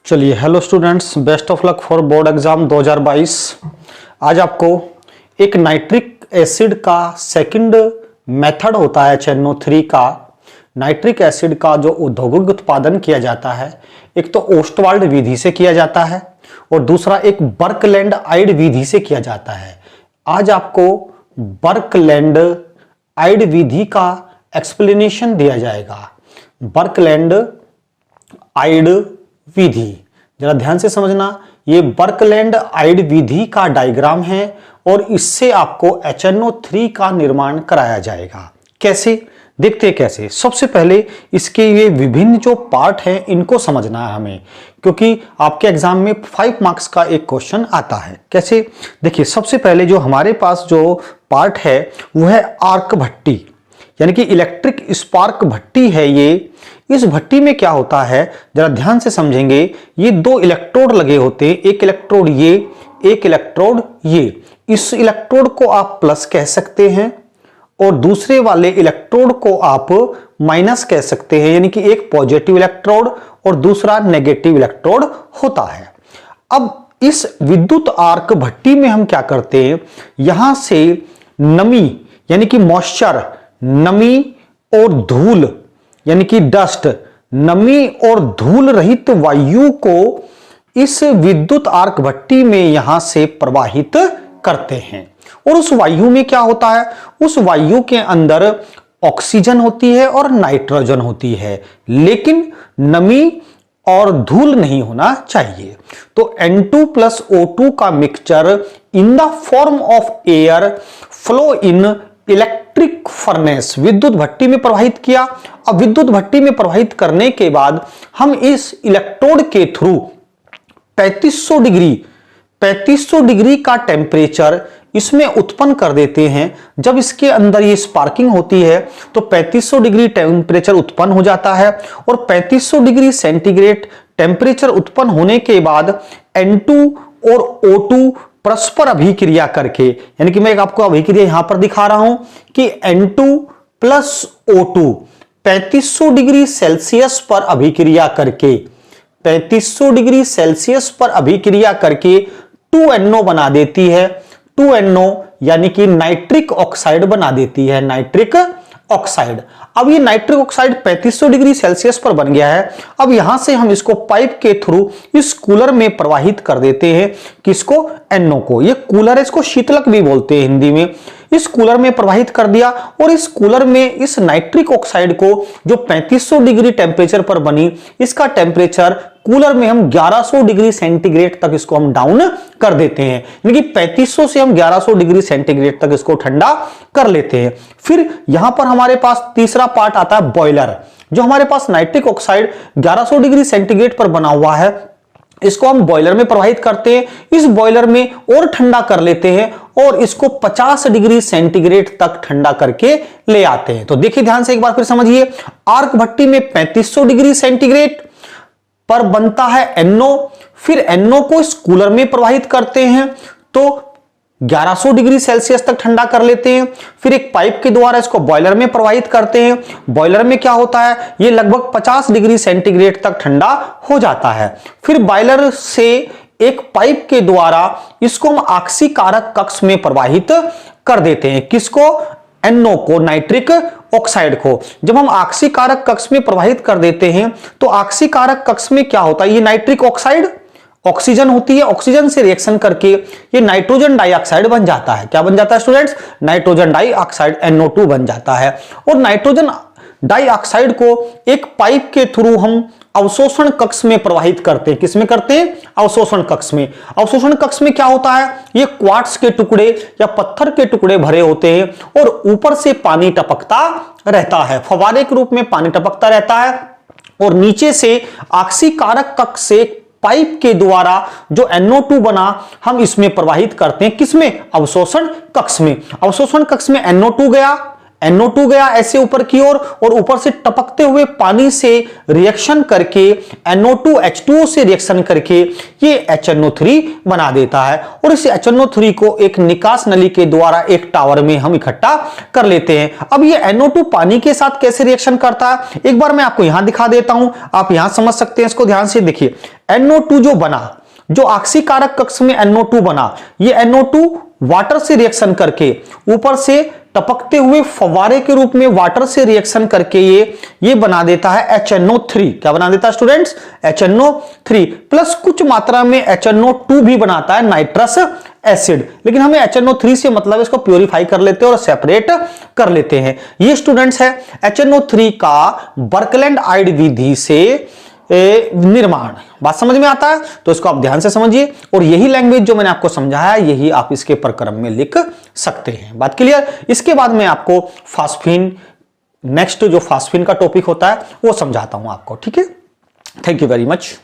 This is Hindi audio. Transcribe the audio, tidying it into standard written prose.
चलिए, hello students, best of luck for board exam 2022। आज आपको एक नाइट्रिक एसिड का सेकंड मेथड होता है HNO3 का, नाइट्रिक एसिड का जो औद्योगिक उत्पादन किया जाता है, एक तो ओस्टवाल्ड विधि से किया जाता है और दूसरा एक बर्कलैंड आइड विधि से किया जाता है। आज आपको बर्कलैंड आइड विधि का एक्सप्लेनेशन दिया जाएगा। बर्कलैंड आइड विधि, जरा ध्यान से समझना, ये बर्कलैंड आइड विधि का डायग्राम है और इससे आपको HNO3 का निर्माण कराया जाएगा। कैसे देखते हैं कैसे। सबसे पहले इसके ये विभिन्न जो पार्ट हैं इनको समझना है हमें, क्योंकि आपके एग्जाम में 5 मार्क्स का एक क्वेश्चन आता है। कैसे देखिए, सबसे पहले जो हमारे पास जो पार्ट है वो है आर्क भट्टी, यानी कि इलेक्ट्रिक स्पार्क भट्टी है ये। इस भट्टी में क्या होता है जरा ध्यान से समझेंगे। ये 2 इलेक्ट्रोड लगे होते हैं, एक इलेक्ट्रोड ये, एक इलेक्ट्रोड ये। इस इलेक्ट्रोड को आप प्लस कह सकते हैं और दूसरे वाले इलेक्ट्रोड को आप माइनस कह सकते हैं, यानी कि एक पॉजिटिव इलेक्ट्रोड और दूसरा नेगेटिव इलेक्ट्रोड होता है। अब इस विद्युत आर्क भट्टी में हम क्या करते हैं, यहां से नमी यानी कि मॉइस्चर, नमी और धूल यानी कि डस्ट, नमी और धूल रहित वायु को इस विद्युत आर्क भट्टी में यहां से प्रवाहित करते हैं। और उस वायु में क्या होता है, उस वायु के अंदर ऑक्सीजन होती है और नाइट्रोजन होती है, लेकिन नमी और धूल नहीं होना चाहिए। तो N2 प्लस O2 का mixture in the form of air flow in electric furnace, विद्युत भट्टी में प्रवाहित किया। अब विद्युत भट्टी में प्रवाहित करने के बाद हम इस इलेक्ट्रोड के थ्रू 3500 डिग्री का टेम्परेचर इसमें उत्पन्न कर देते हैं। जब इसके अंदर ये स्पार्किंग होती है तो 3500 डिग्री टेम्परेचर उत्पन्न हो जाता है और 3500 डिग्री सेंटीग्रेड टेम्परेचर उत्पन्न होने के बाद N2 और O2 परस्पर अभिक्रिया करके, यानी कि मैं आपको अभिक्रिया यहां पर दिखा रहा हूं कि N2 plus O2 3500 degree Celsius पर अभिक्रिया करके, 3500 डिग्री सेल्सियस पर अभिक्रिया करके 2NO बना देती है। 2NO यानी कि नाइट्रिक ऑक्साइड बना देती है, नाइट्रिक ऑक्साइड। अब ये नाइट्रिक ऑक्साइड 3500 डिग्री सेल्सियस पर बन गया है। अब यहां से हम इसको पाइप के थ्रू इस कूलर में प्रवाहित कर देते हैं। किसको? NO को। ये कूलर है, इसको शीतलक भी बोलते हैं हिंदी में। इस कूलर में प्रवाहित कर दिया और इस कूलर में इस नाइट्रिक ऑक्साइड को जो 3500 डिग्री टेम्परेचर पर बनी, इसका टेम्परेचर कूलर में हम 1100 डिग्री सेंटीग्रेड तक इसको हम डाउन कर देते हैं, यानी कि 3500 से हम 1100 डिग्री सेंटीग्रेड तक इसको ठंडा कर लेते हैं। फिर यहां पर हमारे पास तीसरा पार्ट आता है बॉयलर। जो हमारे पास नाइट्रिक ऑक्साइड 1100 डिग्री सेंटीग्रेड पर बना हुआ है, इसको हम बॉयलर में प्रवाहित करते हैं। इस बॉयलर में और ठंडा कर लेते हैं और इसको 50 डिग्री सेंटीग्रेड तक ठंडा करके ले आते हैं। तो देखिए ध्यान से एक बार फिर समझिए, आर्क भट्टी में 3500 डिग्री सेंटीग्रेड पर बनता है NO, फिर NO को इस कूलर में प्रवाहित करते हैं तो 1100 डिग्री सेल्सियस तक ठंडा कर लेते हैं। फिर एक पाइप के द्वारा इसको बॉयलर में प्रवाहित करते हैं। बॉयलर में क्या होता है, ये लगभग 50 डिग्री सेंटीग्रेड तक ठंडा हो जाता है। फिर बॉयलर से एक पाइप के द्वारा इसको हम आक्सीकारक कक्ष में प्रवाहित कर देते हैं। किसको? NO को, नाइट्रिक ऑक्साइड को। जब हम आक्सीकारक कक्ष में प्रवाहित कर देते हैं तो आक्सीकारक कक्ष में क्या होता है, ये नाइट्रिक ऑक्साइड ऑक्सीजन होती है, ऑक्सीजन से रिएक्शन करके ये नाइट्रोजन डाइऑक्साइड बन जाता है। क्या बन जाता है स्टूडेंट्स? नाइट्रोजन डाइऑक्साइड, NO2 बन जाता है। और नाइट्रोजन डाइऑक्साइड को एक पाइप के थ्रू हम अवशोषण कक्ष में प्रवाहित करते हैं। किसमें करते हैं? अवशोषण कक्ष में। अवशोषण कक्ष में क्या होता है, ये क्वार्ट्ज के टुकड़े या पत्थर के टुकड़े भरे होते हैं और ऊपर से पानी टपकता रहता है, फव्वारे के रूप में पानी टपकता रहता है। और नीचे से आक्सीकारक कक्ष से पाइप के द्वारा जो NO2 बना हम इसमें प्रवाहित करते हैं। किसमें? अवशोषण कक्ष में। अवशोषण कक्ष में NO2 गया, NO2 गया ऐसे ऊपर की ओर और ऊपर से टपकते हुए पानी से रिएक्शन करके NO2 H2O से रिएक्शन करके ये HNO3 बना देता है और इस HNO3 को एक निकास नली के द्वारा एक टावर में हम इकट्ठा कर लेते हैं। अब ये NO2 पानी के साथ कैसे रिएक्शन करता है एक बार मैं आपको यहां दिखा देता हूं, आप यहां समझ सकते हैं इसको ध्यान से देखिए। NO2 जो बना, जो ऑक्सीकारक कक्ष में NO2 बना, ये NO2 वाटर से रिएक्शन करके ऊपर से टपकते हुए फव्वारे के रूप में वाटर से रिएक्शन करके ये बना देता है HNO3। क्या बना देता है स्टूडेंट्स? HNO3 प्लस कुछ मात्रा में HNO2 भी बनाता है, नाइट्रस एसिड। लेकिन हमें HNO3 से मतलब इसको प्योरीफाई कर लेते हैं और सेपरेट कर लेते हैं। ये स्टूडेंट्स है HNO3 का बर्कलैंड आइड विधि से निर्माण। बात समझ में आता है तो इसको आप ध्यान से समझिए और यही लैंग्वेज जो मैंने आपको समझाया यही आप इसके प्रक्रम में लिख सकते हैं। बात क्लियर? इसके बाद मैं आपको फास्फीन, नेक्स्ट जो फास्फीन का टॉपिक होता है वो समझाता हूं आपको। ठीक है, थैंक यू वेरी मच।